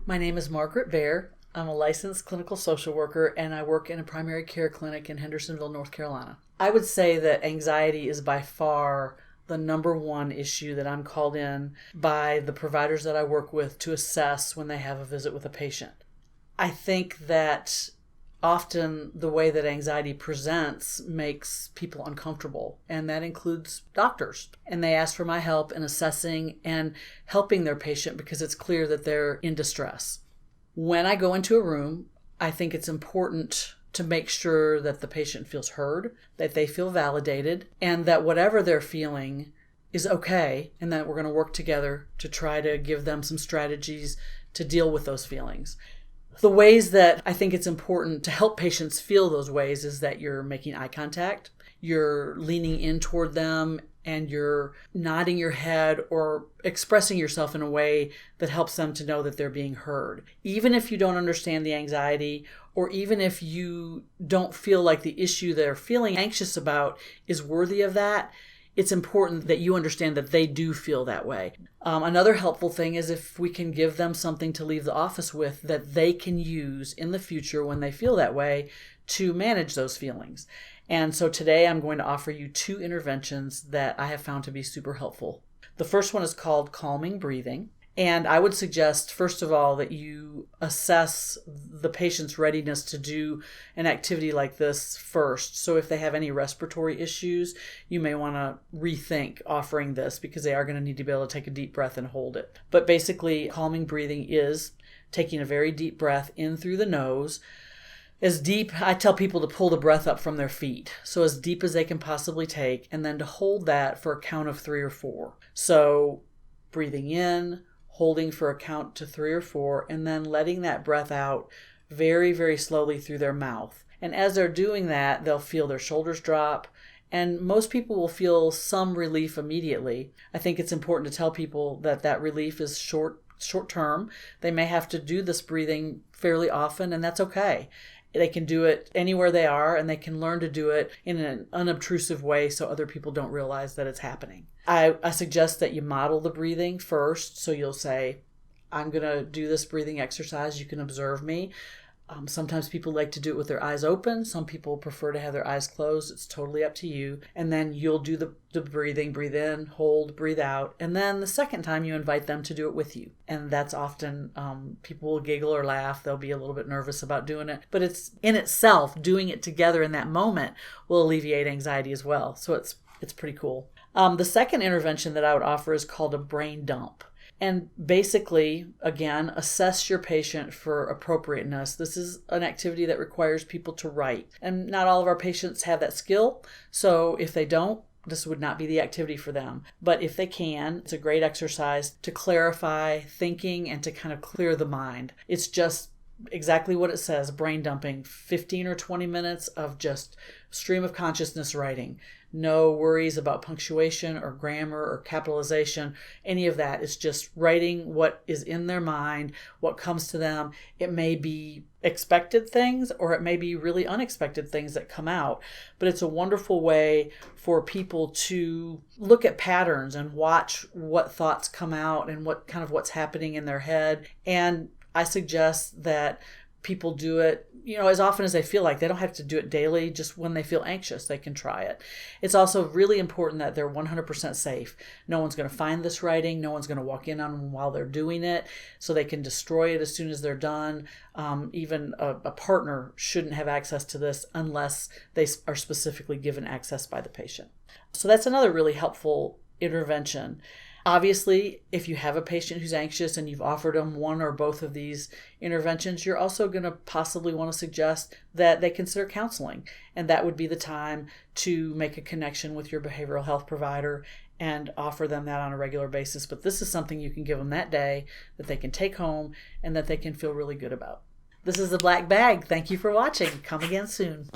My name is Margaret Baer. I'm a licensed clinical social worker and I work in a primary care clinic in Hendersonville, North Carolina. I would say that anxiety is by far the number one issue that I'm called in by the providers that I work with to assess when they have a visit with a patient. I think that often the way that anxiety presents makes people uncomfortable, and that includes doctors. And they ask for my help in assessing and helping their patient because it's clear that they're in distress. When I go into a room, I think it's important to make sure that the patient feels heard, that they feel validated, and that whatever they're feeling is okay, and that we're going to work together to try to give them some strategies to deal with those feelings. The ways that I think it's important to help patients feel those ways is that you're making eye contact, you're leaning in toward them, and you're nodding your head or expressing yourself in a way that helps them to know that they're being heard. Even if you don't understand the anxiety, or even if you don't feel like the issue they're feeling anxious about is worthy of that, it's important that you understand that they do feel that way. Another helpful thing is if we can give them something to leave the office with that they can use in the future when they feel that way to manage those feelings. And so today I'm going to offer you 2 interventions that I have found to be super helpful. The first one is called calming breathing. And I would suggest, first of all, that you assess the patient's readiness to do an activity like this first. So if they have any respiratory issues, you may want to rethink offering this because they are going to need to be able to take a deep breath and hold it. But basically, calming breathing is taking a very deep breath in through the nose. As deep, I tell people to pull the breath up from their feet. So as deep as they can possibly take, and then to hold that for a count of 3 or 4. So breathing in, holding for a count to 3 or 4, and then letting that breath out very, very slowly through their mouth. And as they're doing that, they'll feel their shoulders drop, and most people will feel some relief immediately. I think it's important to tell people that that relief is short term. They may have to do this breathing fairly often, and that's okay. They can do it anywhere they are, and they can learn to do it in an unobtrusive way so other people don't realize that it's happening. I suggest that you model the breathing first. So you'll say, I'm going to do this breathing exercise. You can observe me. Sometimes people like to do it with their eyes open. Some people prefer to have their eyes closed. It's totally up to you. And then you'll do the breathing, breathe in, hold, breathe out. And then the second time you invite them to do it with you. And that's often, people will giggle or laugh. They'll be a little bit nervous about doing it. But it's in itself, doing it together in that moment will alleviate anxiety as well. So it's pretty cool. The second intervention that I would offer is called a brain dump. And basically, again, assess your patient for appropriateness. This is an activity that requires people to write. And not all of our patients have that skill. So if they don't, this would not be the activity for them. But if they can, it's a great exercise to clarify thinking and to kind of clear the mind. It's just exactly what it says, brain dumping, 15 or 20 minutes of just stream of consciousness writing. No worries about punctuation or grammar or capitalization, any of that. It's just writing what is in their mind, what comes to them. It may be expected things or it may be really unexpected things that come out, but it's a wonderful way for people to look at patterns and watch what thoughts come out and what's happening in their head. And I suggest that people do it, as often as they feel like. They don't have to do it daily. Just when they feel anxious, they can try it. It's also really important that they're 100% safe. No one's going to find this writing. No one's going to walk in on them while they're doing it, so they can destroy it as soon as they're done. Even a partner shouldn't have access to this unless they are specifically given access by the patient. So that's another really helpful intervention. Obviously, if you have a patient who's anxious and you've offered them one or both of these interventions, you're also going to possibly want to suggest that they consider counseling. And that would be the time to make a connection with your behavioral health provider and offer them that on a regular basis. But this is something you can give them that day that they can take home and that they can feel really good about. This is the Black Bag. Thank you for watching. Come again soon.